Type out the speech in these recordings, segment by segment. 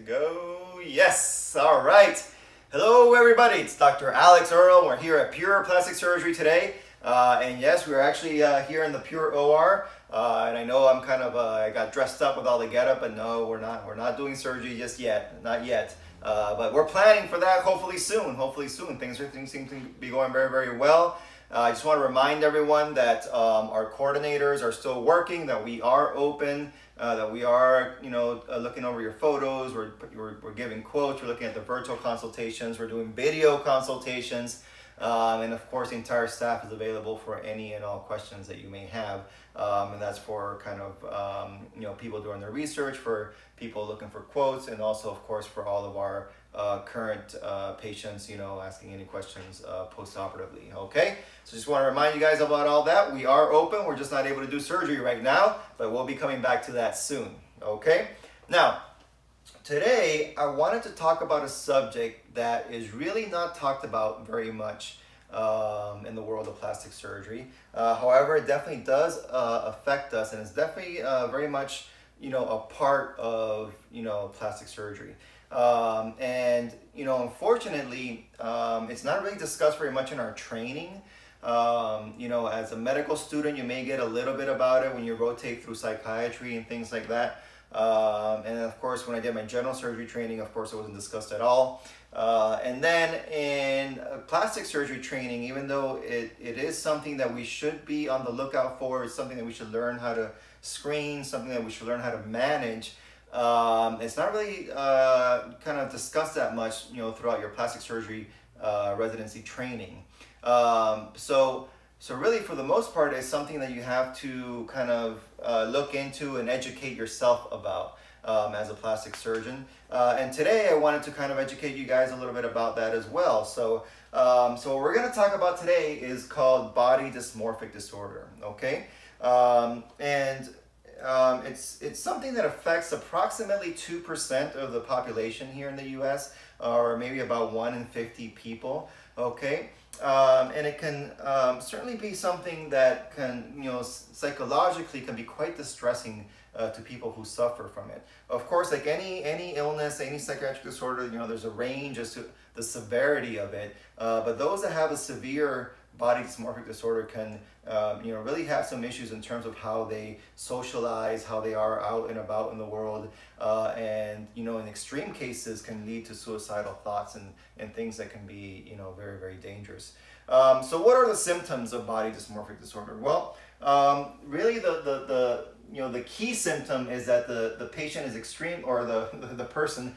go. Yes, all right. Hello everybody, it's Dr. Alex Earle. We're here at Pure Plastic Surgery today. And yes, we're actually here in the Pure OR. And I know I'm kind of, I got dressed up with all the getup, but no, we're not doing surgery just yet, not yet. But we're planning for that hopefully soon. Things seem to be going very, very well. I just want to remind everyone that our coordinators are still working, that we are open, that we are, looking over your photos, we're giving quotes, we're looking at the virtual consultations, we're doing video consultations, and of course the entire staff is available for any and all questions that you may have, and that's for kind of, people doing their research, for people looking for quotes, and also of course for all of our current patients, asking any questions post-operatively, okay? So just want to remind you guys about all that. We are open, we're just not able to do surgery right now, but we'll be coming back to that soon, okay? Now, today I wanted to talk about a subject that is really not talked about very much in the world of plastic surgery. However, it definitely does affect us, and it's definitely very much, a part of, plastic surgery. Unfortunately, it's not really discussed very much in our training. As a medical student, you may get a little bit about it when you rotate through psychiatry and things like that. And of course, when I did my general surgery training, of course, it wasn't discussed at all. And then in plastic surgery training, even though it is something that we should be on the lookout for, it's something that we should learn how to screen, something that we should learn how to manage. It's not really kind of discussed that much, throughout your plastic surgery residency training. So really, for the most part, it's something that you have to kind of look into and educate yourself about as a plastic surgeon. And today, I wanted to kind of educate you guys a little bit about that as well. So what we're going to talk about today is called body dysmorphic disorder. Okay, it's something that affects approximately 2% of the population here in the U.S., or maybe about 1 in 50 people. Okay. And it can certainly be something that can, psychologically can be quite distressing to people who suffer from it. Of course, like any illness, any psychiatric disorder, there's a range as to the severity of it. But those that have a severe body dysmorphic disorder can, really have some issues in terms of how they socialize, how they are out and about in the world, and in extreme cases can lead to suicidal thoughts and things that can be, very, very dangerous. So what are the symptoms of body dysmorphic disorder? Well, really the key symptom is that the patient is the person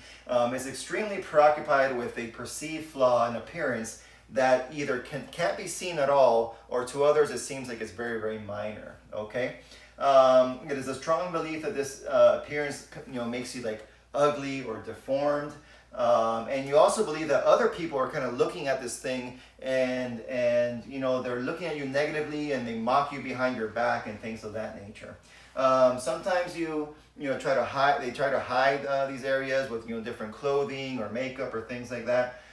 is extremely preoccupied with a perceived flaw in appearance that either can't be seen at all, or to others it seems like it's very, very minor. Okay, it is a strong belief that this appearance makes you like ugly or deformed, and you also believe that other people are kind of looking at this thing and they're looking at you negatively and they mock you behind your back and things of that nature. Sometimes they try to hide these areas with different clothing or makeup or things like that.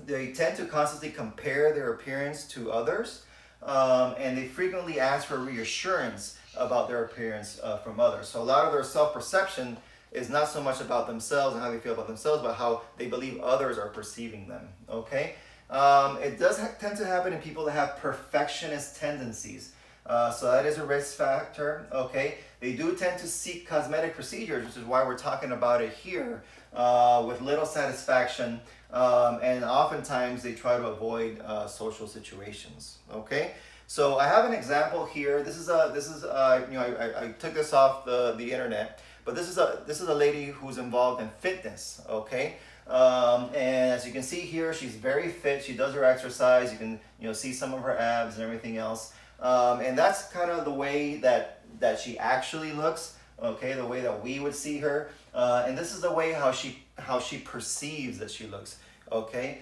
They tend to constantly compare their appearance to others, and they frequently ask for reassurance about their appearance from others. So a lot of their self-perception is not so much about themselves and how they feel about themselves, but how they believe others are perceiving them. Okay, it does tend to happen in people that have perfectionist tendencies. So that is a risk factor. Okay, they do tend to seek cosmetic procedures, which is why we're talking about it here, with little satisfaction. And oftentimes they try to avoid social situations. Okay, so I have an example here. This is I took this off the internet, but this is a lady who's involved in fitness. Okay, and as you can see here, she's very fit. She does her exercise. You can see some of her abs and everything else. And that's kind of the way that she actually looks. Okay, the way that we would see her, and this is the way how she perceives that she looks. Okay,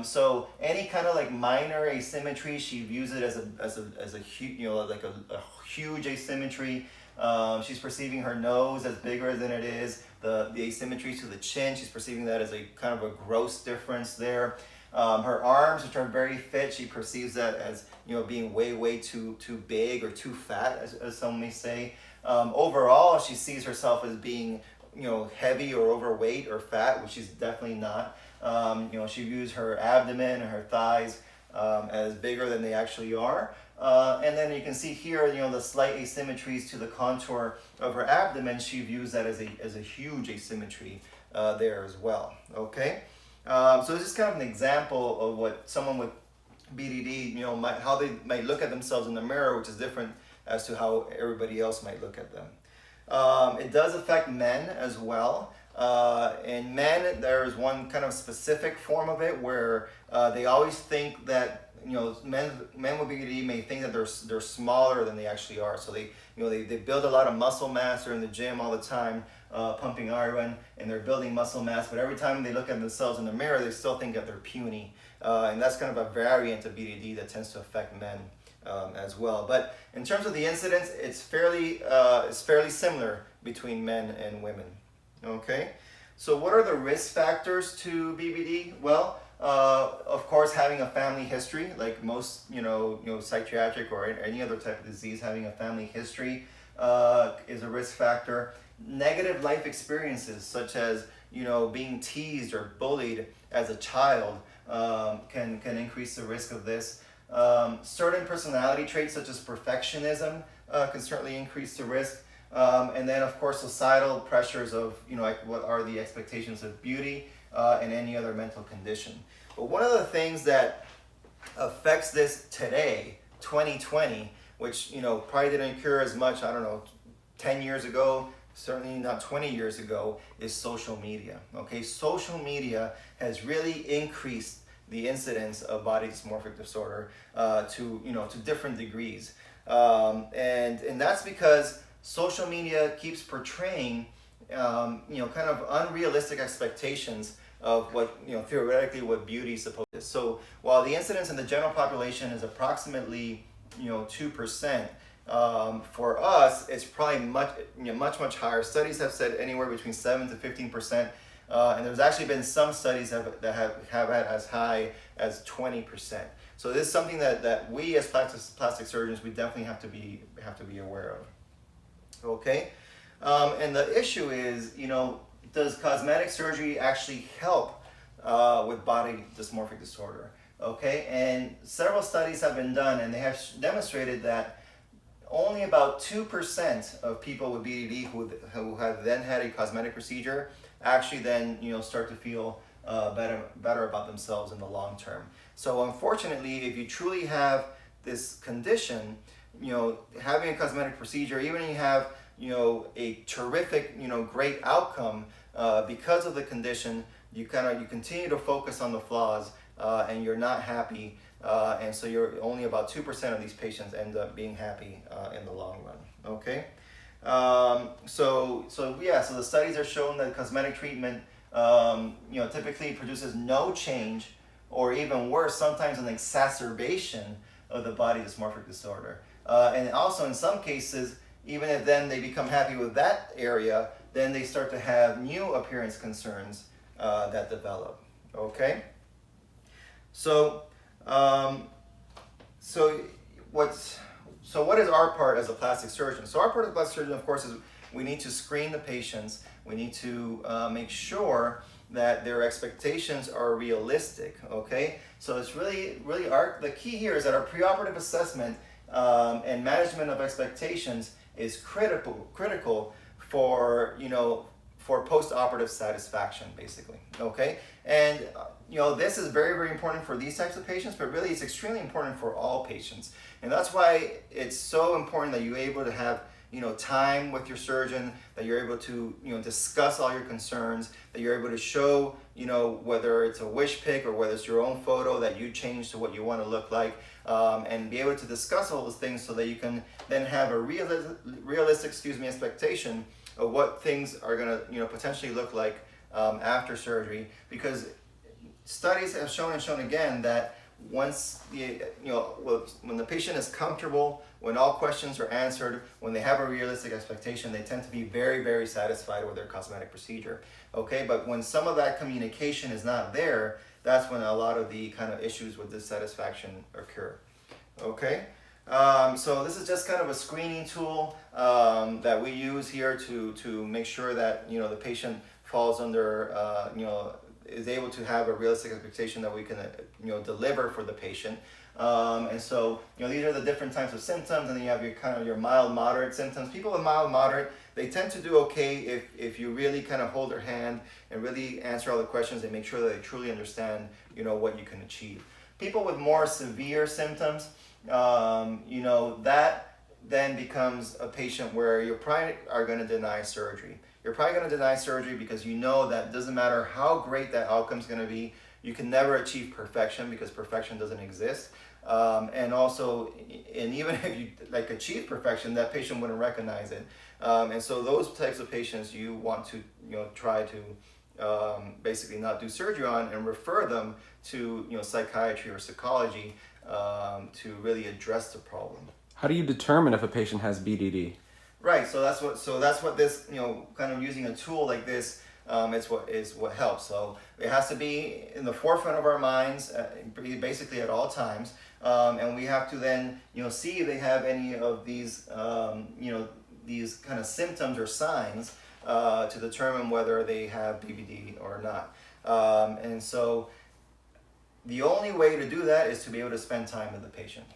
so any kind of like minor asymmetry, she views it as a huge, like a huge asymmetry. She's perceiving her nose as bigger than it is. The asymmetry to the chin, she's perceiving that as a kind of a gross difference there. Her arms, which are very fit, she perceives that as being way too big or too fat, as some may say. Overall, she sees herself as being heavy or overweight or fat, which she's definitely not. She views her abdomen and her thighs as bigger than they actually are. And then you can see here, the slight asymmetries to the contour of her abdomen. She views that as a huge asymmetry there as well. Okay, so this is kind of an example of what someone with BDD, how they might look at themselves in the mirror, which is different as to how everybody else might look at them. It does affect men as well. In men, there's one kind of specific form of it where they always think that men with BDD may think that they're smaller than they actually are. So they build a lot of muscle mass. They're in the gym all the time, pumping iron, and they're building muscle mass. But every time they look at themselves in the mirror, they still think that they're puny, and that's kind of a variant of BDD that tends to affect men as well. But in terms of the incidence, it's fairly similar between men and women. Okay, so what are the risk factors to BBD? Well, of course, having a family history, like most psychiatric or any other type of disease, having a family history is a risk factor. Negative life experiences, such as being teased or bullied as a child, can increase the risk of this. Certain personality traits, such as perfectionism, can certainly increase the risk. And then, of course, societal pressures of, like what are the expectations of beauty and any other mental condition. But one of the things that affects this today, 2020, which, probably didn't occur as much, 10 years ago, certainly not 20 years ago, is social media. Okay, social media has really increased the incidence of body dysmorphic disorder to different degrees. And that's because social media keeps portraying, kind of unrealistic expectations of what, theoretically what beauty is supposed to be. So while the incidence in the general population is approximately, 2%, for us, it's probably much higher. Studies have said anywhere between 7 to 15%, and there's actually been some studies that have had as high as 20%. So this is something that we as plastic surgeons, we definitely have to be aware of. Okay, and the issue is, does cosmetic surgery actually help with body dysmorphic disorder? Okay, and several studies have been done, and they have demonstrated that only about 2% of people with BDD who have then had a cosmetic procedure actually then start to feel better about themselves in the long term. So unfortunately, if you truly have this condition, having a cosmetic procedure, even if you have a terrific great outcome because of the condition, you continue to focus on the flaws and you're not happy, and so you're only about 2% of these patients end up being happy in the long run. Okay, so the studies are showing that cosmetic treatment typically produces no change, or even worse, sometimes an exacerbation of the body dysmorphic disorder, and also in some cases, even if then they become happy with that area, then they start to have new appearance concerns that develop. Okay, so what is our part as a plastic surgeon? So our part as a plastic surgeon, of course, is we need to screen the patients. We need to make sure that their expectations are realistic. Okay, so it's really the key here is that our preoperative assessment and management of expectations is critical for for post-operative satisfaction, basically. Okay, and this is very important for these types of patients, but really it's extremely important for all patients, and that's why it's so important that you're able to have time with your surgeon, that you're able to discuss all your concerns, that you're able to show whether it's a wish pick or whether it's your own photo that you change to what you want to look like, and be able to discuss all those things so that you can then have a realistic expectation of what things are going to potentially look like after surgery, because studies have shown and shown again that once when the patient is comfortable, when all questions are answered, when they have a realistic expectation, they tend to be very satisfied with their cosmetic procedure. Okay, but when some of that communication is not there, that's when a lot of the kind of issues with dissatisfaction occur. Okay, So this is just kind of a screening tool that we use here to make sure that the patient falls under is able to have a realistic expectation that we can deliver for the patient. And so these are the different types of symptoms, and then you have your kind of your mild moderate symptoms. People with mild moderate, they tend to do okay if you really kind of hold their hand and really answer all the questions and make sure that they truly understand what you can achieve. People with more severe symptoms, that then becomes a patient where you probably are going to deny surgery. You're probably going to deny surgery because that doesn't matter how great that outcome is going to be, you can never achieve perfection because perfection doesn't exist. And even if you achieve perfection, that patient wouldn't recognize it. And so those types of patients you want to try to basically not do surgery on and refer them to psychiatry or psychology to really address the problem. How do you determine if a patient has BDD? Right. So that's what this kind of using a tool like this is what helps. So it has to be in the forefront of our minds, basically at all times, and we have to then see if they have any of these these kind of symptoms or signs to determine whether they have BDD or not. And so the only way to do that is to be able to spend time with the patient.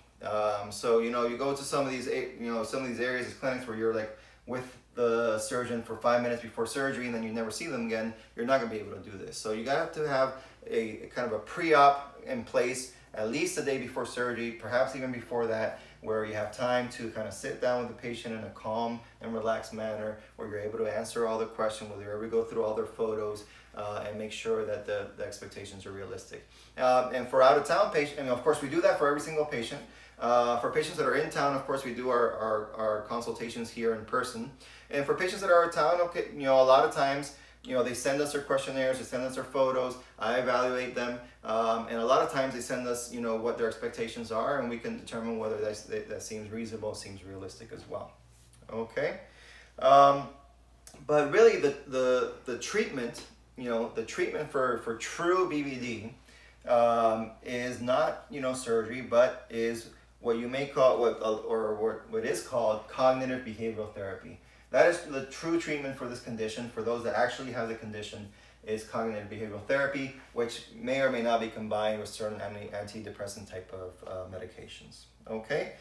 So you go to some of these areas, these clinics where you're with the surgeon for 5 minutes before surgery and then you never see them again. You're not going to be able to do this. So you have to have a kind of a pre-op in place at least a day before surgery, perhaps even before that, where you have time to kind of sit down with the patient in a calm and relaxed manner, where you're able to answer all the questions, where you're able to go through all their photos and make sure that the expectations are realistic. And for out-of-town patients, and of course we do that for every single patient. For patients that are in town, of course, we do our consultations here in person. And for patients that are out of town, okay, a lot of times, they send us their questionnaires, they send us their photos, I evaluate them, and a lot of times they send us, what their expectations are, and we can determine whether that seems reasonable, seems realistic as well. Okay, but really the treatment, the treatment for true BVD is not surgery, but is what you may call what is called cognitive behavioral therapy. That is the true treatment for this condition. For those that actually have the condition, is cognitive behavioral therapy, which may or may not be combined with certain antidepressant type of medications. Okay,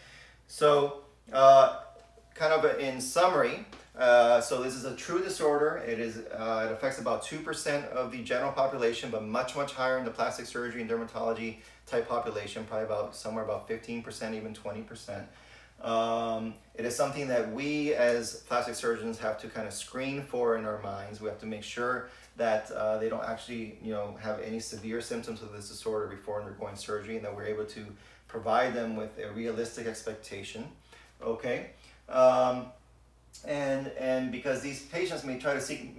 so kind of in summary, so this is a true disorder. It affects about 2% of the general population, but much higher in the plastic surgery and dermatology type population, probably somewhere about 15%, even 20%. It is something that we as plastic surgeons have to kind of screen for in our minds. We have to make sure that they don't actually have any severe symptoms of this disorder before undergoing surgery, and that we're able to provide them with a realistic expectation. Okay, and because these patients may try to seek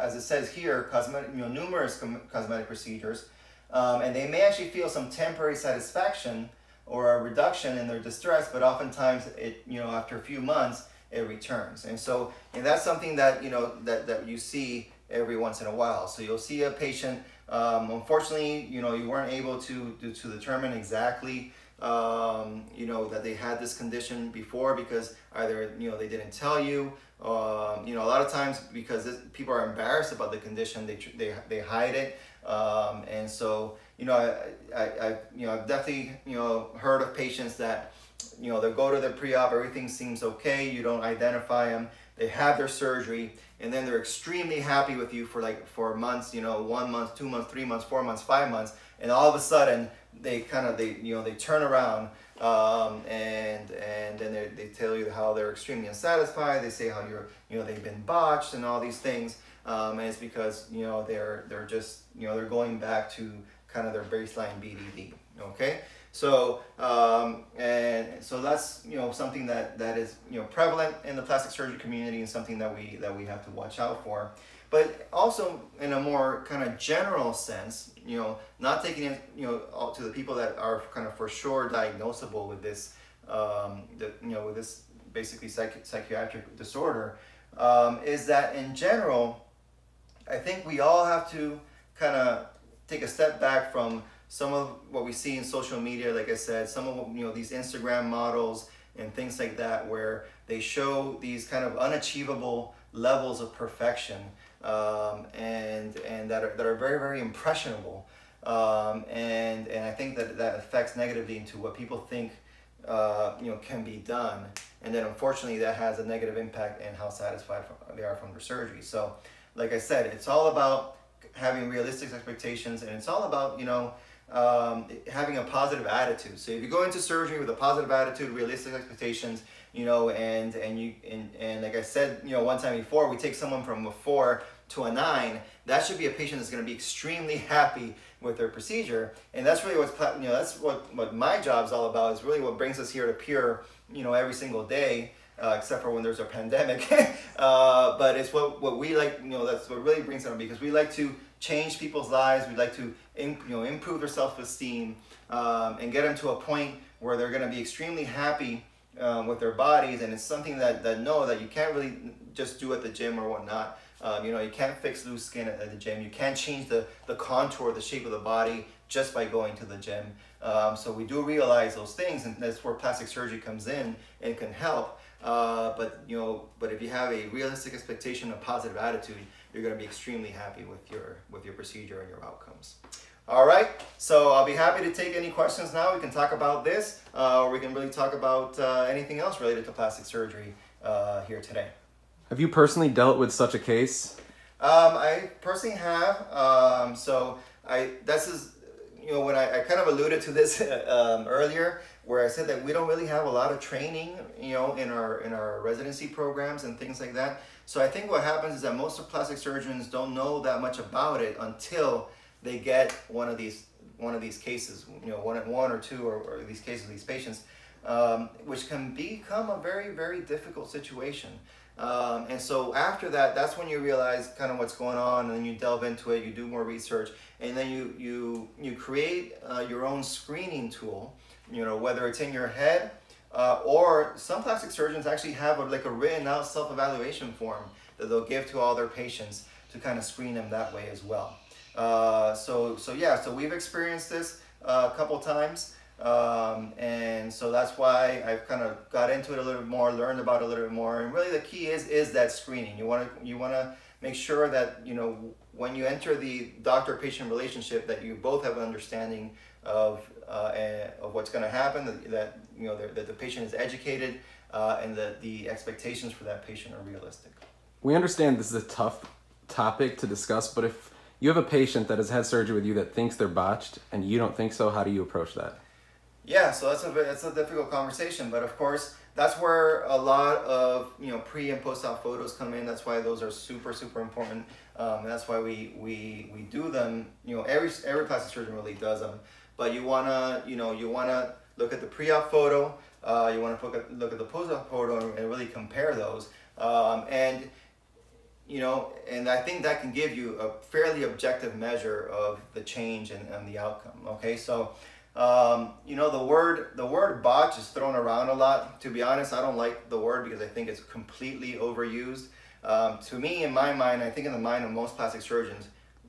as it says here, cosmetic, numerous cosmetic procedures, and they may actually feel some temporary satisfaction or a reduction in their distress, but oftentimes it, after a few months, it returns. And so, that's something that, that you see every once in a while. So you'll see a patient, unfortunately, you weren't able to determine exactly, that they had this condition before because either, they didn't tell you, a lot of times because people are embarrassed about the condition, they hide it. And so, I've definitely, heard of patients that, they go to their pre-op, everything seems okay, you don't identify them, they have their surgery, and then they're extremely happy with you for months, 1 month, 2 months, 3 months, 4 months, 5 months, and all of a sudden they turn around, and then they tell you how they're extremely unsatisfied. They say how they've been botched and all these things. And it's because they're just they're going back to kind of their baseline BDD. Okay, so and so that's something that is prevalent in the plastic surgery community, and something that we have to watch out for. But also in a more kind of general sense, not taking it to the people that are kind of for sure diagnosable with this with this basically psychiatric disorder, is that in general, I think we all have to kind of take a step back from some of what we see in social media, like I said, some of these Instagram models and things like that, where they show these kind of unachievable levels of perfection, and that are very, very impressionable, and I think that affects negatively into what people think can be done, and then unfortunately that has a negative impact in how satisfied they are from their surgery. So, like I said, it's all about having realistic expectations, and it's all about having a positive attitude. So if you go into surgery with a positive attitude, realistic expectations, and like I said, one time before, we take someone from a 4 to a 9, that should be a patient that's going to be extremely happy with their procedure. And that's really that's what my job's all about, is really what brings us here to Pure, every single day, except for when there's a pandemic. But it's what we like, that's what really brings it on, because we like to change people's lives. We like to improve their self-esteem, and get them to a point where they're going to be extremely happy with their bodies. And it's something that you can't really just do at the gym or whatnot. You can't fix loose skin at the gym. You can't change the contour, the shape of the body just by going to the gym. So we do realize those things, and that's where plastic surgery comes in and can help. But if you have a realistic expectation, a positive attitude, you're going to be extremely happy with your procedure and your outcomes. All right, so I'll be happy to take any questions now. We can talk about this, or we can really talk about anything else related to plastic surgery here today. Have you personally dealt with such a case? I personally have. When I kind of alluded to this earlier, where I said that we don't really have a lot of training, in our residency programs and things like that. So I think what happens is that most of plastic surgeons don't know that much about it until they get one of these cases, one or two or these cases, these patients, which can become a very, very difficult situation. And so after that, that's when you realize kind of what's going on, and then you delve into it, you do more research, and then you create your own screening tool, whether it's in your head, or some plastic surgeons actually have a written out self-evaluation form that they'll give to all their patients to kind of screen them that way as well. So we've experienced this a couple times. And so that's why I've kind of got into it a little bit more, learned about it a little bit more. And really the key is that screening. You want to make sure that, when you enter the doctor-patient relationship, that you both have an understanding of what's going to happen, that the patient is educated, and that the expectations for that patient are realistic. We understand this is a tough topic to discuss, but if you have a patient that has had surgery with you that thinks they're botched and you don't think so, how do you approach that? Yeah, so that's a difficult conversation, but of course that's where a lot of pre and post-op photos come in. That's why those are super, super important. And that's why we do them. Every plastic surgeon really does them. But you wanna look at the pre-op photo. You wanna look at the post-op photo and really compare those. And I think that can give you a fairly objective measure of the change and the outcome. Okay, so. The word botch is thrown around a lot. To be honest, I don't like the word because I think it's completely overused. To me, in my mind, I think in the mind of most plastic surgeons,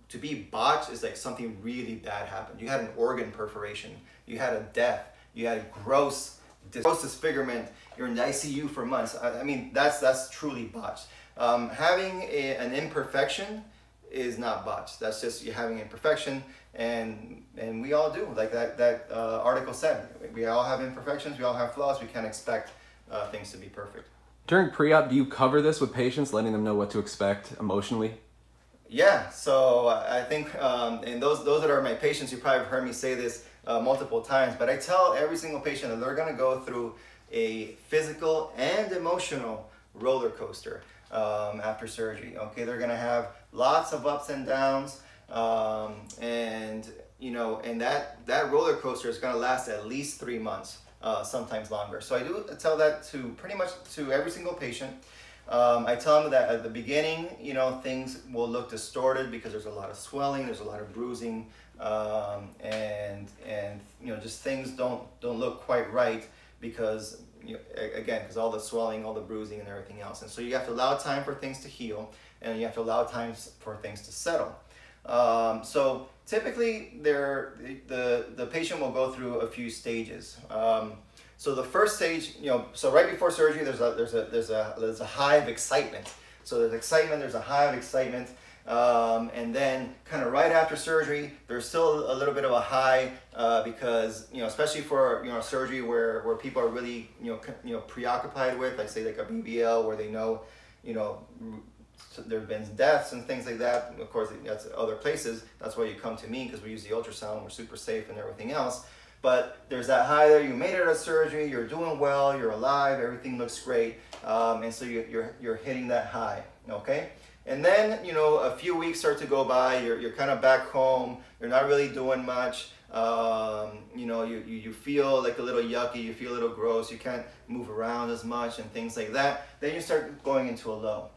to be botched is like something really bad happened. You had an organ perforation, you had a death, you had gross disfigurement, you're in the ICU for months. I mean, that's truly botched. Having an imperfection is not botched. That's just you having imperfection, and we all do. Like that article said, we all have imperfections, we all have flaws. We can't expect things to be perfect. During pre-op, do you cover this with patients, letting them know what to expect emotionally? Yeah, so I think, and those that are my patients, you probably have heard me say this multiple times, but I tell every single patient that they're going to go through a physical and emotional roller coaster after surgery. Okay, they're going to have lots of ups and downs, and that roller coaster is going to last at least 3 months, sometimes longer. So I do tell that to pretty much to every single patient. I tell them that at the beginning, things will look distorted because there's a lot of swelling, there's a lot of bruising, and just things don't look quite right because because all the swelling, all the bruising, and everything else. And so you have to allow time for things to heal, and you have to allow time for things to settle. So typically, the patient will go through a few stages. So the first stage, so right before surgery, there's a high of excitement. So there's excitement, there's a high of excitement, and then kind of right after surgery, there's still a little bit of a high because especially for surgery where people are really preoccupied with, like say like a BBL, where they know there have been deaths and things like that. Of course, that's other places. That's why you come to me, because we use the ultrasound. We're super safe and everything else. But there's that high there. You made it out of surgery. You're doing well. You're alive. Everything looks great. And so you're hitting that high. Okay. And then a few weeks start to go by. You're kind of back home. You're not really doing much. You feel like a little yucky. You feel a little gross. You can't move around as much and things like that. Then you start going into a low.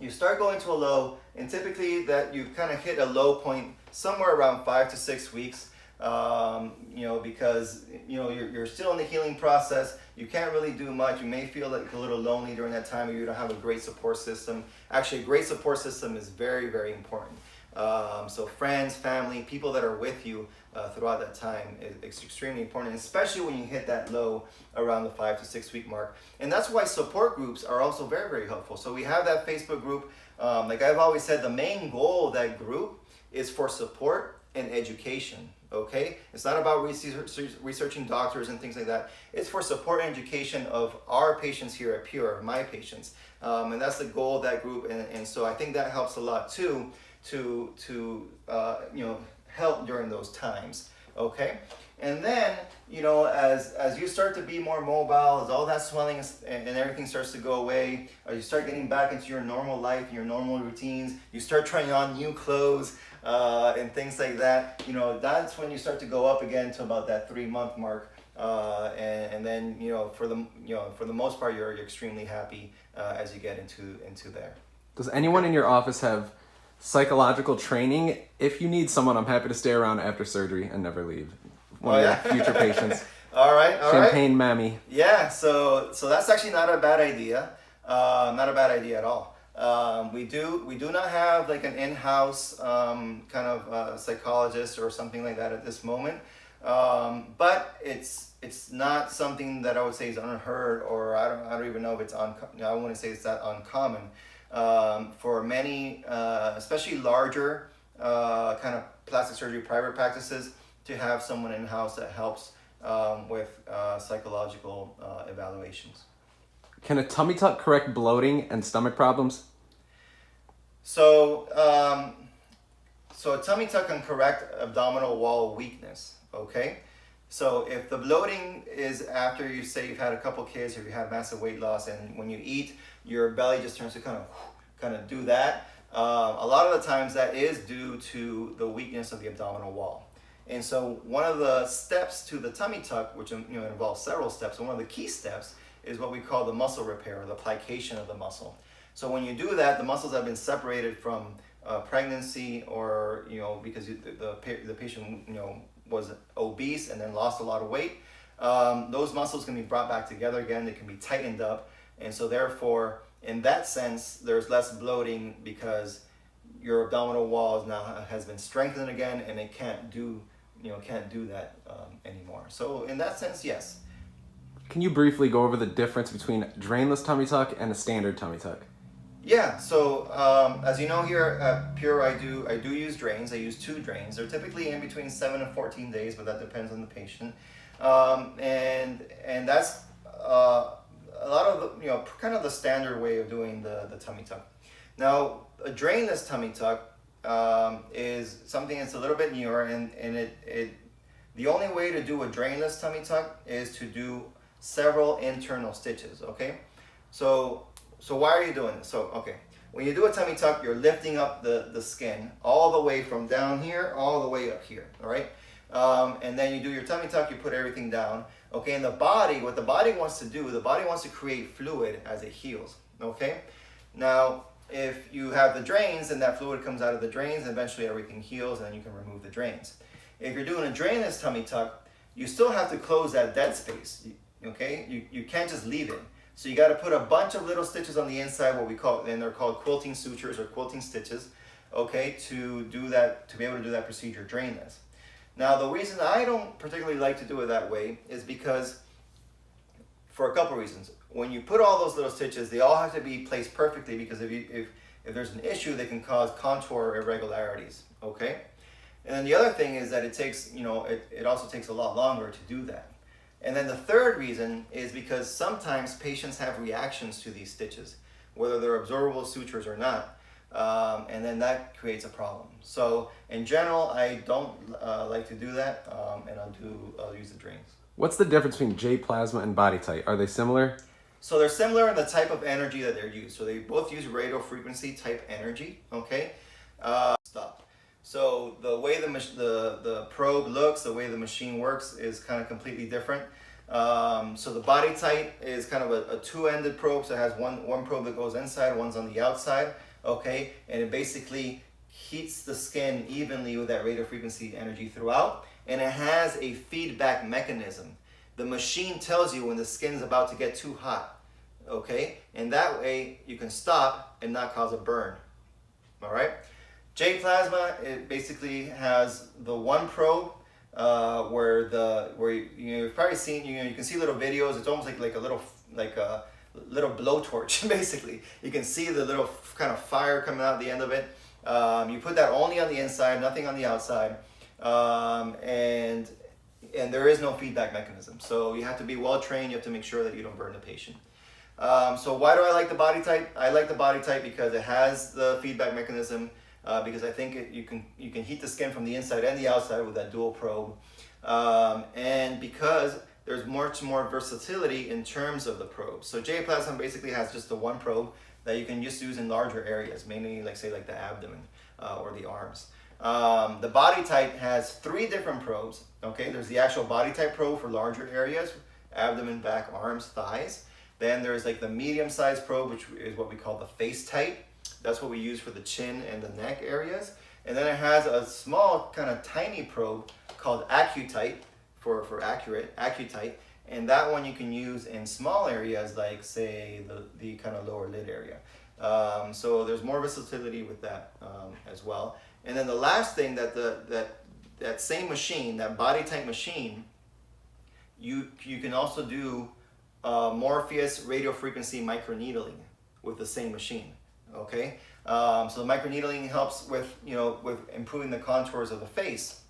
You start going to a low, and typically that you kind of hit a low point somewhere around 5 to 6 weeks, because you're still in the healing process. You can't really do much. You may feel like a little lonely during that time, or you don't have a great support system. Actually, a great support system is very, very important. So friends, family, people that are with you throughout that time is extremely important, especially when you hit that low around the 5 to 6 week mark. And that's why support groups are also very, very helpful. So we have that Facebook group. Like I've always said, the main goal of that group is for support and education. Okay, it's not about researching doctors and things like that. It's for support and education of our patients here at Pure, my patients, and that's the goal of that group. And so I think that helps a lot too, to help during those times. Okay, and then as you start to be more mobile, as all that swelling and everything starts to go away, you start getting back into your normal life, your normal routines. You start trying on new clothes and things like that. That's when you start to go up again to about that 3-month mark, and then for the most part you're extremely happy as you get into there. Does anyone in your office have psychological training? If you need someone, I'm happy to stay around after surgery and never leave. One of your future patients. All right. Champagne Mammy. Yeah, so that's actually not a bad idea. Not a bad idea at all. We do not have like an in-house kind of psychologist or something like that at this moment. But it's not something that I would say is unheard, or I don't even know if it's I wouldn't say it's that uncommon. For many, especially larger kind of plastic surgery private practices, to have someone in-house that helps with psychological evaluations. Can a tummy tuck correct bloating and stomach problems? So a tummy tuck can correct abdominal wall weakness, okay? So if the bloating is after you say you've had a couple kids, or you have massive weight loss, and when you eat, your belly just turns to kind of do that, a lot of the times that is due to the weakness of the abdominal wall. And so one of the steps to the tummy tuck, which involves several steps, and one of the key steps is what we call the muscle repair, or the plication of the muscle. So when you do that, the muscles have been separated from pregnancy, or because the patient was obese and then lost a lot of weight. Those muscles can be brought back together again. They can be tightened up, and so therefore, in that sense, there's less bloating because your abdominal wall has been strengthened again, and it can't do that anymore. So in that sense, yes. Can you briefly go over the difference between drainless tummy tuck and a standard tummy tuck? Yeah, so as you know, here at Pure, I do use drains. I use 2 drains. They're typically in between 7 and 14 days, but that depends on the patient. And that's a lot of the, kind of the standard way of doing the tummy tuck. Now, a drainless tummy tuck is something that's a little bit newer, and the only way to do a drainless tummy tuck is to do several internal stitches. Okay, so why are you doing this? So okay, when you do a tummy tuck, you're lifting up the skin all the way from down here all the way up here. All right, and then you do your tummy tuck. You put everything down. Okay, and what the body wants to do, the body wants to create fluid as it heals. Okay, now if you have the drains, then that fluid comes out of the drains, and eventually everything heals, and then you can remove the drains. If you're doing a drainless tummy tuck, you still have to close that dead space. Okay, you can't just leave it. So you got to put a bunch of little stitches on the inside, what we call, and they're called quilting sutures or quilting stitches. okay, to do that, to be able to do that procedure drainless. Now, the reason I don't particularly like to do it that way is because, for a couple reasons. When you put all those little stitches, they all have to be placed perfectly, because if there's an issue, they can cause contour irregularities, okay? And then the other thing is that it takes, it also takes a lot longer to do that. And then the third reason is because sometimes patients have reactions to these stitches, whether they're absorbable sutures or not, and then that creates a problem. So in general, I don't like to do that, and I'll use the drains. What's the difference between J-plasma and body tight? Are they similar? So they're similar in the type of energy that they're used. So they both use radio frequency type energy, okay? Stop. So the way the probe looks, the way the machine works is kind of completely different. So the body tight is kind of a two-ended probe. So it has one probe that goes inside, one's on the outside, okay? And it basically heats the skin evenly with that radio frequency energy throughout. And it has a feedback mechanism. The machine tells you when the skin's about to get too hot, okay? And that way you can stop and not cause a burn, all right? J-plasma, it basically has the one probe where you've probably seen, you can see little videos. It's almost like a little blowtorch, basically. You can see the little kind of fire coming out the end of it. You put that only on the inside, nothing on the outside, and there is no feedback mechanism. So you have to be well trained. You have to make sure that you don't burn the patient. So why do I like the body tight? I like the body tight because it has the feedback mechanism. Because I think you can heat the skin from the inside and the outside with that dual probe, and because there's much more versatility in terms of the probe. So J-plasma basically has just the one probe that you can just use in larger areas, mainly like the abdomen or the arms. The body tight has 3 different probes. Okay, there's the actual body tight probe for larger areas, abdomen, back, arms, thighs. Then there's like the medium-sized probe, which is what we call the face tight. That's what we use for the chin and the neck areas. And then it has a small kind of tiny probe called AccuTight for accurate, AccuTight. And that one you can use in small areas like, say, the kind of lower lid area. So there's more versatility with that as well. And then the last thing that same machine, that body tight machine, you can also do Morpheus radio frequency microneedling with the same machine. Okay, so the microneedling helps with improving the contours of the face,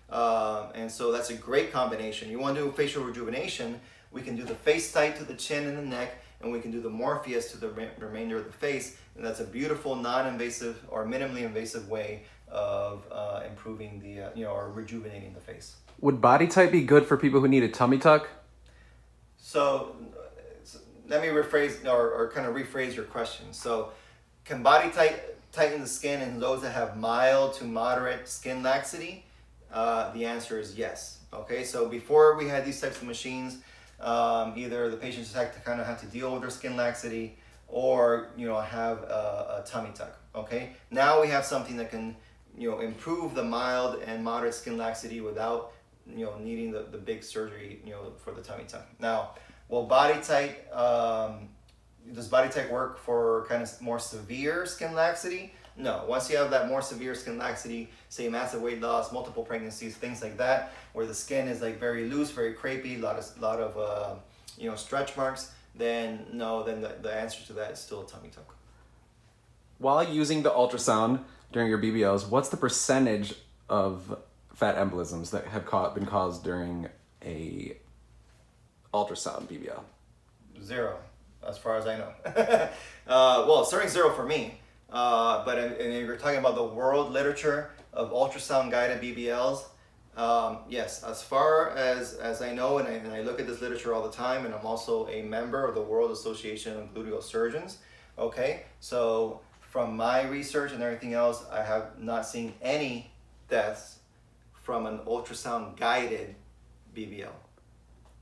and so that's a great combination. You want to do facial rejuvenation, we can do the face tight to the chin and the neck, and we can do the Morpheus to the remainder of the face, and that's a beautiful non-invasive or minimally invasive way of improving or rejuvenating the face. Would body tight be good for people who need a tummy tuck? So let me rephrase or kind of rephrase your question. So can body tighten the skin in those that have mild to moderate skin laxity? The answer is yes. Okay, so before we had these types of machines, either the patients had to deal with their skin laxity or have a tummy tuck. Okay, now we have something that can improve the mild and moderate skin laxity without needing the big surgery for the tummy tuck. Now, will body tight does body tight work for kind of more severe skin laxity? No. Once you have that more severe skin laxity, say massive weight loss, multiple pregnancies, things like that, where the skin is like very loose, very crepey, lot of stretch marks, then no, then the answer to that is still a tummy tuck. While using the ultrasound during your BBLs, what's the percentage of fat embolisms that have been caused during a ultrasound BBL? 0. As far as I know. Well, it's certainly 0 for me. But if you're talking about the world literature of ultrasound guided BBLs, yes, as far as I know, and I look at this literature all the time, and I'm also a member of the World Association of Gluteal Surgeons. Okay, so from my research and everything else, I have not seen any deaths from an ultrasound guided BBL.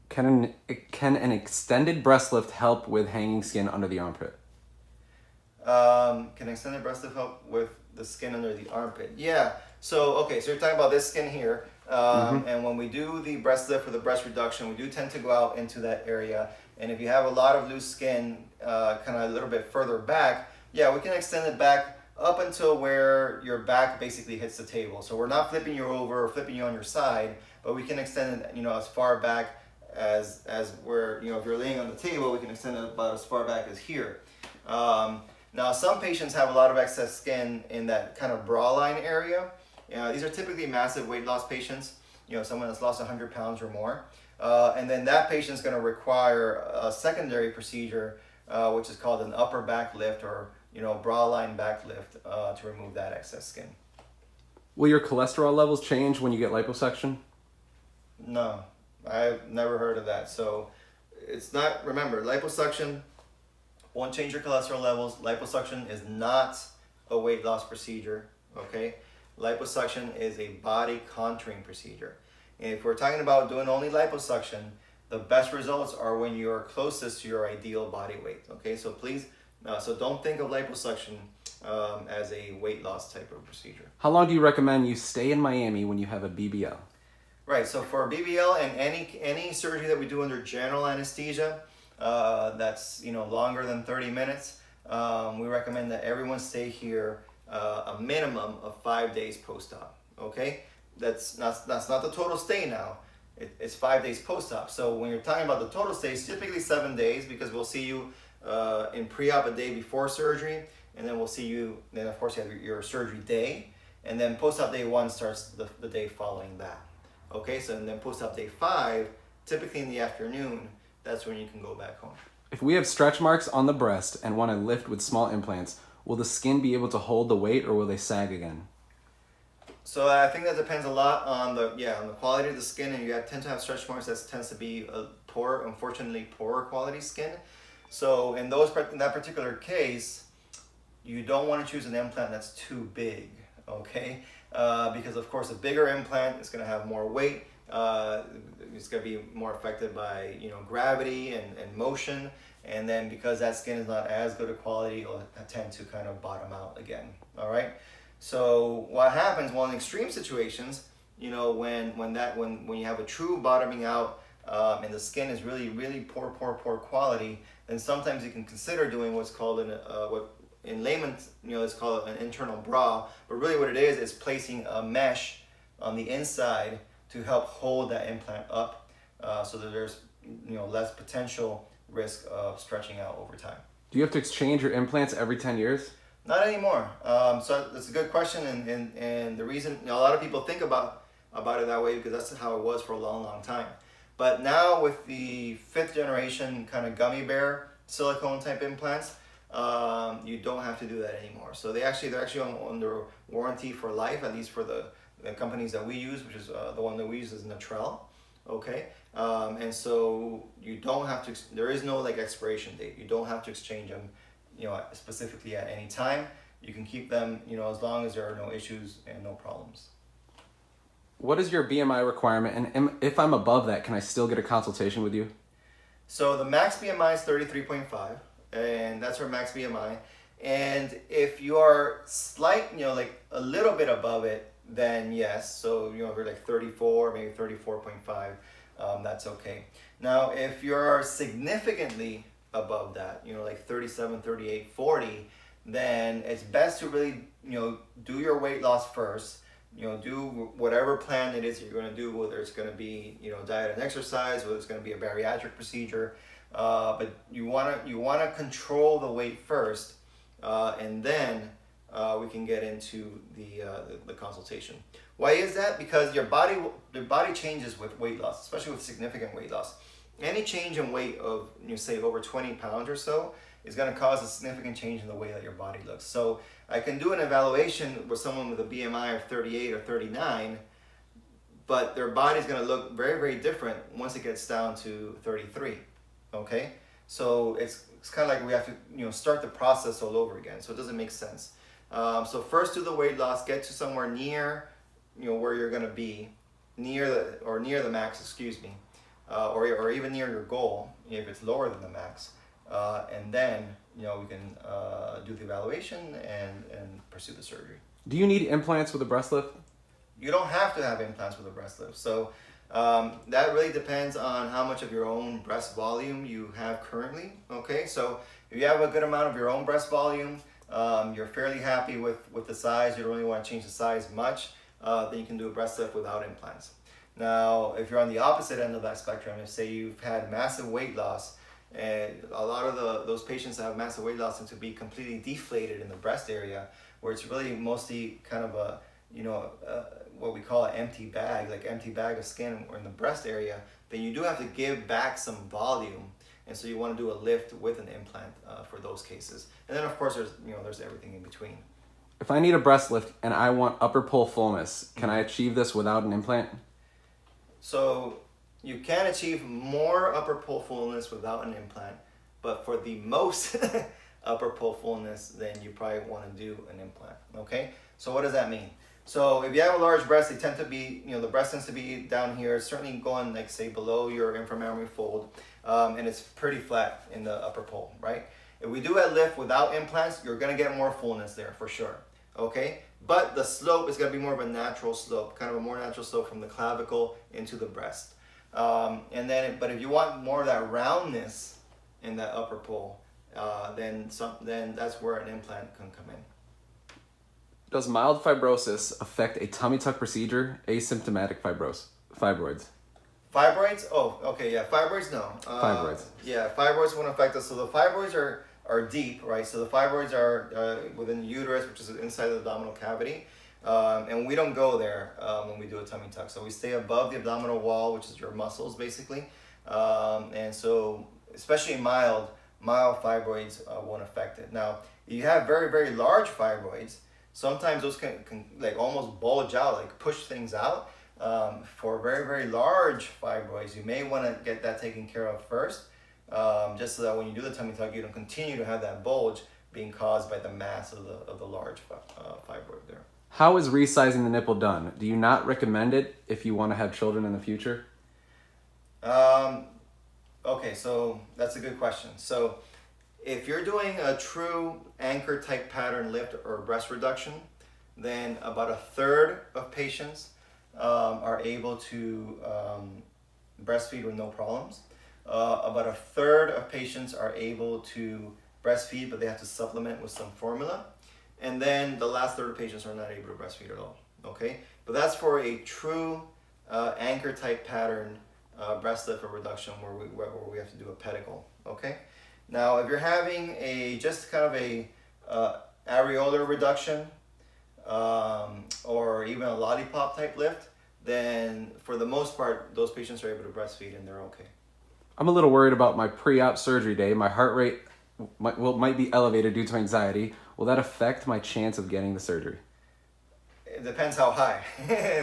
Can an extended breast lift help with hanging skin under the armpit? Can extended breast lift help with the skin under the armpit? Yeah. So you're talking about this skin here. And when we do the breast lift or the breast reduction, we do tend to go out into that area. And if you have a lot of loose skin kind of a little bit further back, yeah, we can extend it back up until where your back basically hits the table. So we're not flipping you over or flipping you on your side, but we can extend it, as far back as where, if you're laying on the table, we can extend it about as far back as here. Now, some patients have a lot of excess skin in that kind of bra line area. These are typically massive weight loss patients, someone that's lost 100 pounds or more. And then that patient's going to require a secondary procedure, which is called an upper back lift or, bra line back lift to remove that excess skin. Will your cholesterol levels change when you get liposuction? No, I've never heard of that. So it's not, remember, liposuction won't change your cholesterol levels. Liposuction is not a weight loss procedure, okay? Liposuction is a body contouring procedure. And if we're talking about doing only liposuction, the best results are when you're closest to your ideal body weight, okay? So please, so don't think of liposuction as a weight loss type of procedure. How long do you recommend you stay in Miami when you have a BBL? Right, so for BBL and any surgery that we do under general anesthesia, that's longer than 30 minutes, we recommend that everyone stay here a minimum of 5 days post-op, okay? That's not the total stay now. It's 5 days post-op. So when you're talking about the total stay, it's typically 7 days because we'll see you in pre-op a day before surgery, and then we'll see you, then of course you have your surgery day, and then post-op day 1 starts the day following that. Okay, so and then post-op day 5, typically in the afternoon, that's when you can go back home. If we have stretch marks on the breast and want to lift with small implants, will the skin be able to hold the weight or will they sag again? So I think that depends a lot on the quality of the skin, and you tend to have stretch marks that tends to be a unfortunately poorer quality skin. So in that particular case, you don't want to choose an implant that's too big, okay? Because of course a bigger implant is going to have more weight. It's going to be more affected by gravity and motion, and then because that skin is not as good a quality, it'll tend to kind of bottom out again. All right. So what happens? Well, in extreme situations, when you have a true bottoming out and the skin is really poor quality, then sometimes you can consider doing what's called what in layman is called an internal bra, but really what it is placing a mesh on the inside to help hold that implant up, so that there's less potential risk of stretching out over time. Do you have to exchange your implants every 10 years? Not anymore. So that's a good question, and the reason a lot of people think about it that way because that's how it was for a long time. But now with the 5th generation kind of gummy bear silicone type implants, you don't have to do that anymore. So they're actually under warranty for life, at least for the companies that we use, which is the one that we use is Dr.Earle. Okay, and so you don't have to. There is no expiration date. You don't have to exchange them, specifically at any time. You can keep them, as long as there are no issues and no problems. What is your BMI requirement, and if I'm above that, can I still get a consultation with you? So the max BMI is 33.5, and that's our max BMI. And if you are a little bit above it, then yes. So if you're 34, maybe 34.5, that's okay. Now if you're significantly above that, 37, 38, 40, then it's best to really do your weight loss first. Do whatever plan it is you're going to do, whether it's going to be diet and exercise, whether it's going to be a bariatric procedure, but you want to control the weight first, and then we can get into the consultation. Why is that? Because your body changes with weight loss, especially with significant weight loss. Any change in weight of say over 20 pounds or so is going to cause a significant change in the way that your body looks. So I can do an evaluation with someone with a BMI of 38 or 39, but their body's going to look very different once it gets down to 33. Okay, so it's kind of like we have to start the process all over again. So it doesn't make sense. So first do the weight loss, get to somewhere near where you're going to be, near the max, excuse me, or even near your goal if it's lower than the max, and then we can do the evaluation and pursue the surgery. Do you need implants with a breast lift? You don't have to have implants with a breast lift. So that really depends on how much of your own breast volume you have currently. Okay, so if you have a good amount of your own breast volume, you're fairly happy with the size, you don't really want to change the size much, then you can do a breast lift without implants. Now, if you're on the opposite end of that spectrum, if say you've had massive weight loss, and a lot of those patients that have massive weight loss tend to be completely deflated in the breast area, where it's really mostly kind of a, what we call an empty bag, like empty bag of skin or in the breast area, then you do have to give back some volume. And so you want to do a lift with an implant for those cases. And then of course there's everything in between. If I need a breast lift and I want upper pole fullness, can I achieve this without an implant? So you can achieve more upper pole fullness without an implant, but for the most upper pole fullness, then you probably want to do an implant. Okay, so what does that mean? So if you have a large breast, they tend to be, the breast tends to be down here, certainly going like say below your inframammary fold, and it's pretty flat in the upper pole, right? If we do a lift without implants, you're gonna get more fullness there for sure, okay? But the slope is gonna be more of a natural slope, kind of a more natural slope from the clavicle into the breast. But if you want more of that roundness in that upper pole, then that's where an implant can come in. Does mild fibrosis affect a tummy tuck procedure, asymptomatic fibroids? Fibroids? Oh, okay, yeah. Fibroids, no. Fibroids. Yeah, fibroids won't affect us. So the fibroids are deep, right? So the fibroids are within the uterus, which is inside the abdominal cavity. And we don't go there when we do a tummy tuck. So we stay above the abdominal wall, which is your muscles, basically. And so, especially mild fibroids won't affect it. Now, you have very, very large fibroids. Sometimes those can like almost bulge out, like push things out. For very, very large fibroids, you may want to get that taken care of first, just so that when you do the tummy tuck, you don't continue to have that bulge being caused by the mass of the large fibroid there. How is resizing the nipple done? Do you not recommend it if you want to have children in the future? Okay, so that's a good question. So if you're doing a true anchor type pattern lift or breast reduction, then about 1/3 of patients are able to breastfeed with no problems. About 1/3 of patients are able to breastfeed, but they have to supplement with some formula. And then the last third of patients are not able to breastfeed at all. Okay, but that's for a true anchor type pattern breast lift or reduction where we have to do a pedicle. Okay, now if you're having just kind of a areolar reduction or even a lollipop type lift, then for the most part those patients are able to breastfeed and they're okay. I'm a little worried about my pre-op surgery day. My heart rate might be elevated due to anxiety. Will that affect my chance of getting the surgery? It depends how high.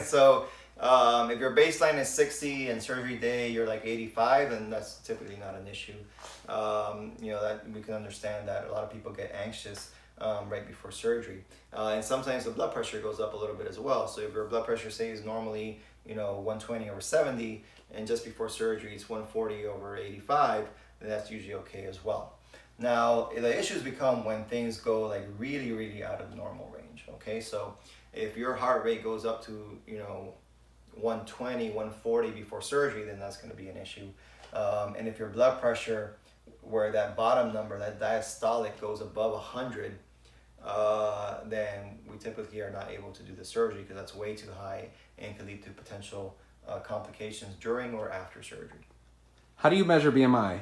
So if your baseline is 60 and surgery day you're like 85, then that's typically not an issue. That we can understand that a lot of people get anxious right before surgery, and sometimes the blood pressure goes up a little bit as well. So if your blood pressure say is normally 120 over 70, and just before surgery it's 140 over 85, then that's usually okay as well. Now the issues become when things go like really, really out of the normal range. Okay, so if your heart rate goes up to 120, 140 before surgery, then that's going to be an issue. And if your blood pressure, where that bottom number, that diastolic, goes above 100, then we typically are not able to do the surgery because that's way too high and can lead to potential complications during or after surgery. How do you measure BMI?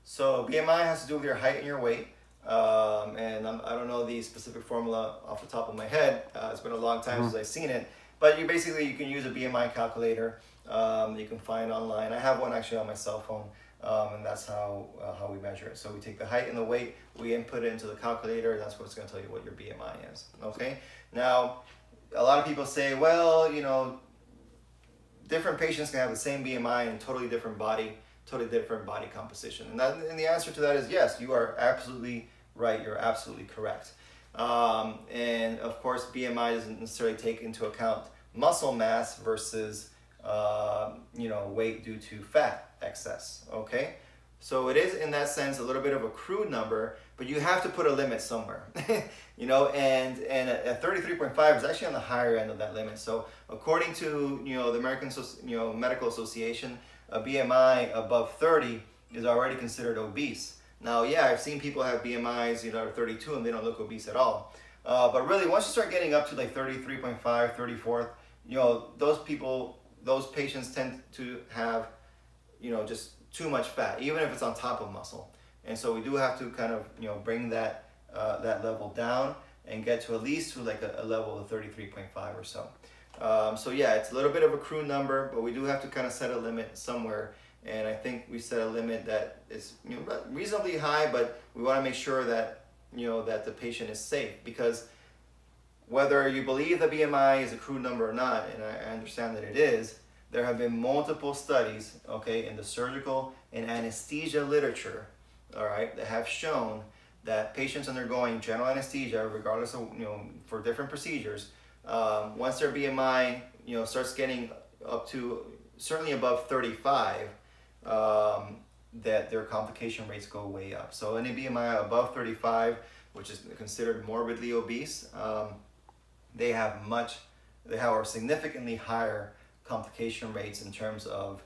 So BMI has to do with your height and your weight. And I don't know the specific formula off the top of my head. It's been a long time since I've seen it. But you can use a BMI calculator. You can find online. I have one actually on my cell phone, and that's how we measure it. So we take the height and the weight, we input it into the calculator, and that's what's going to tell you what your BMI is. Okay. Now, a lot of people say, well, different patients can have the same BMI and totally different body composition. And the answer to that is yes. You are absolutely right. You're absolutely correct. And of course, BMI doesn't necessarily take into account muscle mass versus weight due to fat excess. Okay, so it is in that sense a little bit of a crude number, but you have to put a limit somewhere. And a 33.5 is actually on the higher end of that limit. So according to the American Medical Association, a BMI above 30 is already considered obese. Now, yeah, I've seen people have BMIs, you know, 32 and they don't look obese at all. But really, once you start getting up to like 33.5, 34, you know, those patients tend to have, you know, just too much fat, even if it's on top of muscle. And so we do have to kind of, you know, bring that level down and get to at least to like a level of 33.5 or so. So yeah, it's a little bit of a crude number, but we do have to kind of set a limit somewhere. And I think we set a limit that is, you know, reasonably high, but we want to make sure that, you know, that the patient is safe, because whether you believe the BMI is a crude number or not, and I understand that it is, there have been multiple studies, okay, in the surgical and anesthesia literature, all right, that have shown that patients undergoing general anesthesia, regardless of, you know, for different procedures, once their BMI, you know, starts getting up to certainly above 35, that their complication rates go way up. So any BMI above 35, which is considered morbidly obese, they have a significantly higher complication rates in terms of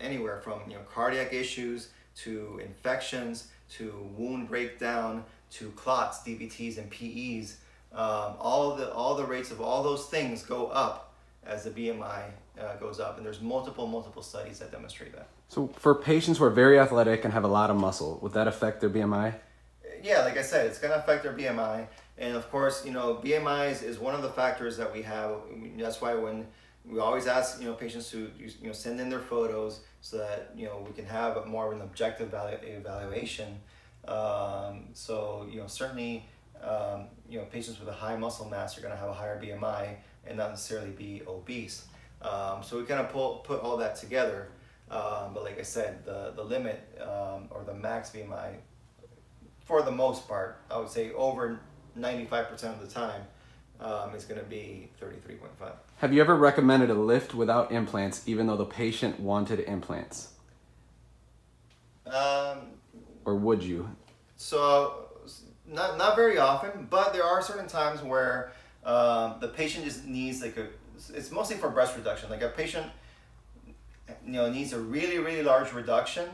anywhere from, you know, cardiac issues to infections to wound breakdown to clots, DVTs, and PEs. All the rates of all those things go up as the BMI goes up, and there's multiple studies that demonstrate that. So for patients who are very athletic and have a lot of muscle, would that affect their BMI? Yeah, like I said, it's going to affect their BMI. And of course, you know, BMI is one of the factors that we have. That's why when we always ask, you know, patients to, you know, send in their photos so that, you know, we can have more of an objective evaluation. So, you know, certainly, you know, patients with a high muscle mass are going to have a higher BMI and not necessarily be obese. So we kind of put all that together. But like I said, the limit or the max BMI, for the most part, I would say over 95% of the time, is going to be 33.5. Have you ever recommended a lift without implants, even though the patient wanted implants? Or would you? So not very often, but there are certain times where the patient just needs it's mostly for breast reduction. Like a patient, you know, needs a really large reduction,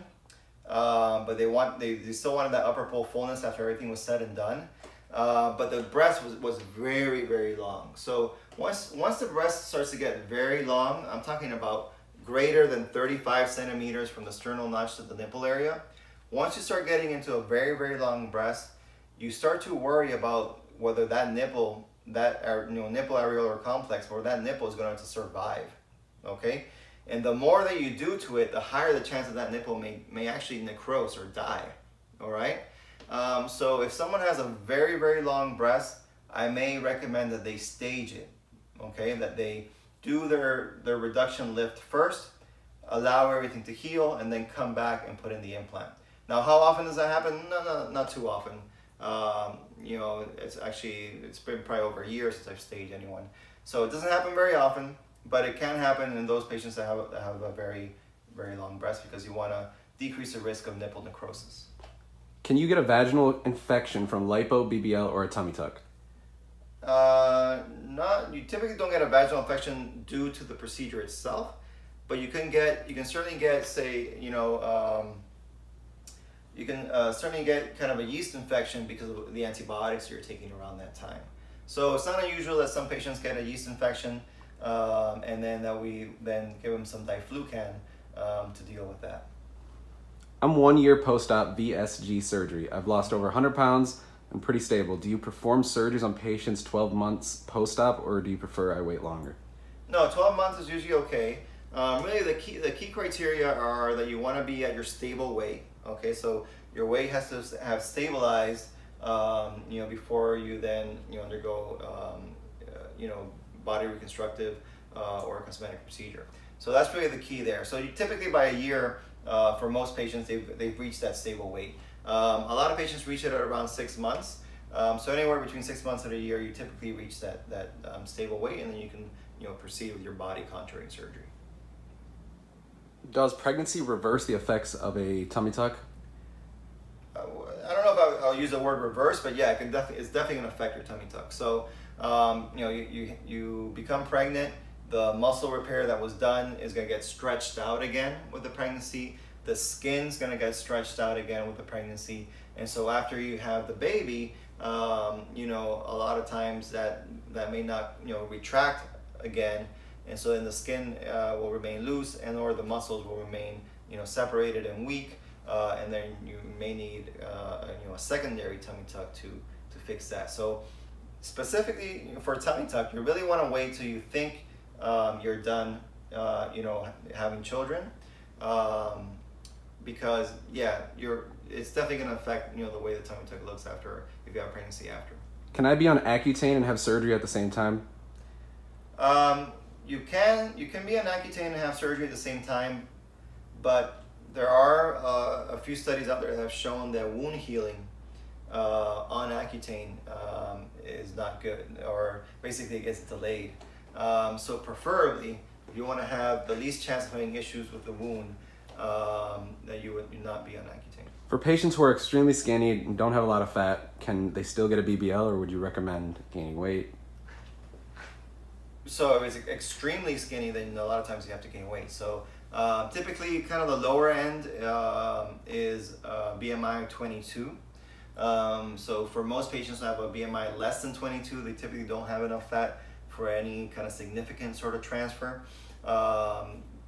but they still wanted that upper pole fullness after everything was said and done. But the breast was very long. So once the breast starts to get very long, I'm talking about greater than 35 centimeters from the sternal notch to the nipple area. Once you start getting into a very long breast, you start to worry about whether that nipple, nipple areolar complex, or that nipple is going to survive. Okay, and the more that you do to it, the higher the chance that that nipple may actually necrose or die. All right. So if someone has a very long breast, I may recommend that they stage it, okay? That they do their reduction lift first, allow everything to heal, and then come back and put in the implant. Now, how often does that happen? No, not too often. You know, it's been probably over a year since I've staged anyone. So it doesn't happen very often, but it can happen in those patients that have a very long breast, because you want to decrease the risk of nipple necrosis. Can you get a vaginal infection from lipo, BBL, or a tummy tuck? You typically don't get a vaginal infection due to the procedure itself, but you can certainly get, say, you know, you can certainly get kind of a yeast infection because of the antibiotics you're taking around that time. So it's not unusual that some patients get a yeast infection, and then that we then give them some diflucan to deal with that. I'm 1 year post-op VSG surgery. I've lost over 100 pounds. I'm pretty stable. Do you perform surgeries on patients 12 months post-op, or do you prefer I wait longer? No, 12 months is usually okay. Really, the key criteria are that you want to be at your stable weight. Okay, so your weight has to have stabilized, you know, before you then, you know, undergo, you know, body reconstructive or a cosmetic procedure. So that's really the key there. So typically by a year, for most patients, they've reached that stable weight. A lot of patients reach it at around 6 months. So anywhere between 6 months and a year, you typically reach that stable weight, and then you can, you know, proceed with your body contouring surgery. Does pregnancy reverse the effects of a tummy tuck? I don't know if I'll use the word reverse, but yeah, it's definitely going to affect your tummy tuck. So you know, you become pregnant. The muscle repair that was done is going to get stretched out again with the pregnancy. the skin's gonna get stretched out again with the pregnancy. And so after you have the baby, you know, a lot of times that may not, you know, retract again. And so then the skin will remain loose, and or the muscles will remain, you know, separated and weak. And then you may need, you know, a secondary tummy tuck to fix that. So specifically for tummy tuck, you really want to wait till you think you're done, you know, having children, because yeah, it's definitely going to affect, you know, the way the tummy tuck looks after if you have pregnancy after. Can I be on Accutane and have surgery at the same time? You can be on Accutane and have surgery at the same time, but there are a few studies out there that have shown that wound healing on Accutane is not good, or basically it gets delayed. So preferably, if you want to have the least chance of having issues with the wound, that you would not be on Accutane. For patients who are extremely skinny and don't have a lot of fat, can they still get a BBL, or would you recommend gaining weight? So if it's extremely skinny, then a lot of times you have to gain weight. So typically, kind of the lower end is BMI 22. So for most patients who have a BMI less than 22, they typically don't have enough fat for any kind of significant sort of transfer.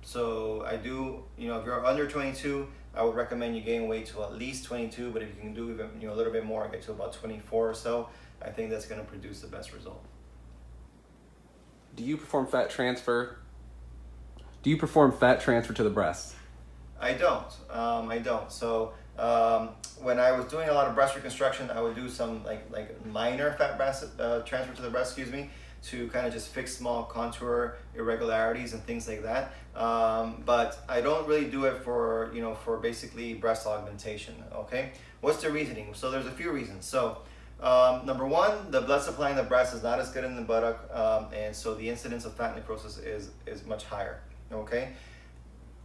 So I do, you know, if you're under 22, I would recommend you gain weight to at least 22, but if you can do even, you know, a little bit more, get to about 24 or so, I think that's going to produce the best result. Do you perform fat transfer? Do you perform fat transfer to the breast? I don't. I don't. So when I was doing a lot of breast reconstruction, I would do some like minor fat breast transfer to the breast, to kind of just fix small contour irregularities and things like that. But I don't really do it for, you know, for basically breast augmentation. Okay. What's the reasoning? So there's a few reasons. So number one, the blood supply in the breast is not as good in the buttock, and so the incidence of fat necrosis is much higher. Okay.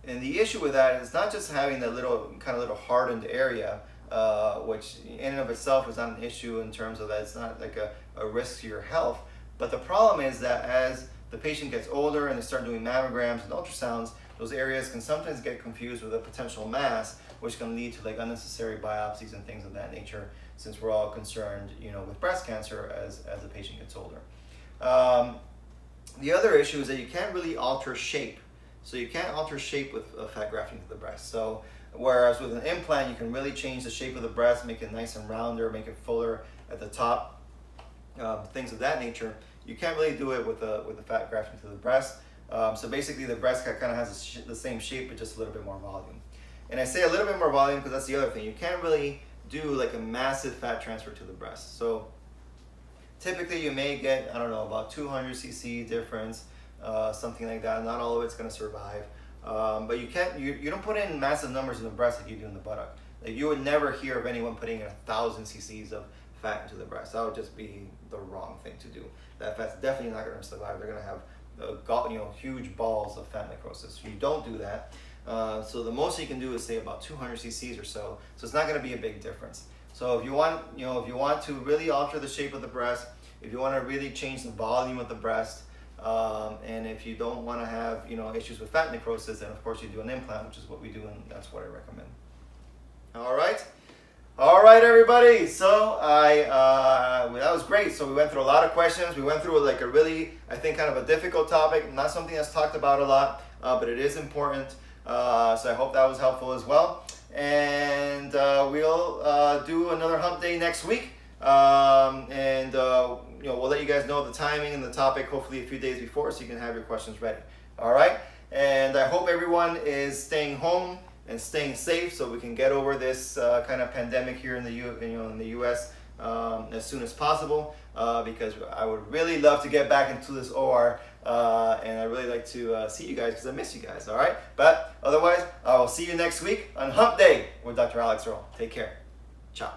And the issue with that is not just having that little hardened area, which in and of itself is not an issue in terms of that it's not like a risk to your health. But the problem is that as the patient gets older and they start doing mammograms and ultrasounds, those areas can sometimes get confused with a potential mass, which can lead to like unnecessary biopsies and things of that nature, since we're all concerned, you know, with breast cancer as the patient gets older. The other issue is that you can't really alter shape. So you can't alter shape with fat grafting to the breast. So whereas with an implant, you can really change the shape of the breast, make it nice and rounder, make it fuller at the top, things of that nature. You can't really do it with the fat grafting to the breast. So basically the breast kind of has the same shape, but just a little bit more volume. And I say a little bit more volume because that's the other thing. You can't really do like a massive fat transfer to the breast. So typically you may get, I don't know, about 200 cc difference, something like that. Not all of it's going to survive. But you don't put in massive numbers in the breast like you do in the buttock. Like you would never hear of anyone putting in 1,000 cc's of fat into the breast. That would just be the wrong thing to do. That fat's definitely not going to survive. They're going to have huge balls of fat necrosis. You don't do that. So the most you can do is say about 200 cc's or so. So it's not going to be a big difference. So if you want to really alter the shape of the breast, if you want to really change the volume of the breast, and if you don't want to have, you know, issues with fat necrosis, then of course you do an implant, which is what we do, and that's what I recommend. All right, everybody. So that was great. So we went through a lot of questions. We went through like a really, I think, kind of a difficult topic, not something that's talked about a lot, but it is important. So I hope that was helpful as well. And we'll do another hump day next week. We'll let you guys know the timing and the topic hopefully a few days before, so you can have your questions ready. All right. And I hope everyone is staying home and staying safe, so we can get over this kind of pandemic here in the U.S. As soon as possible, because I would really love to get back into this OR, and I really like to see you guys because I miss you guys. All right. But otherwise, I will see you next week on Hump Day with Dr. Alex Earle. Take care. Ciao.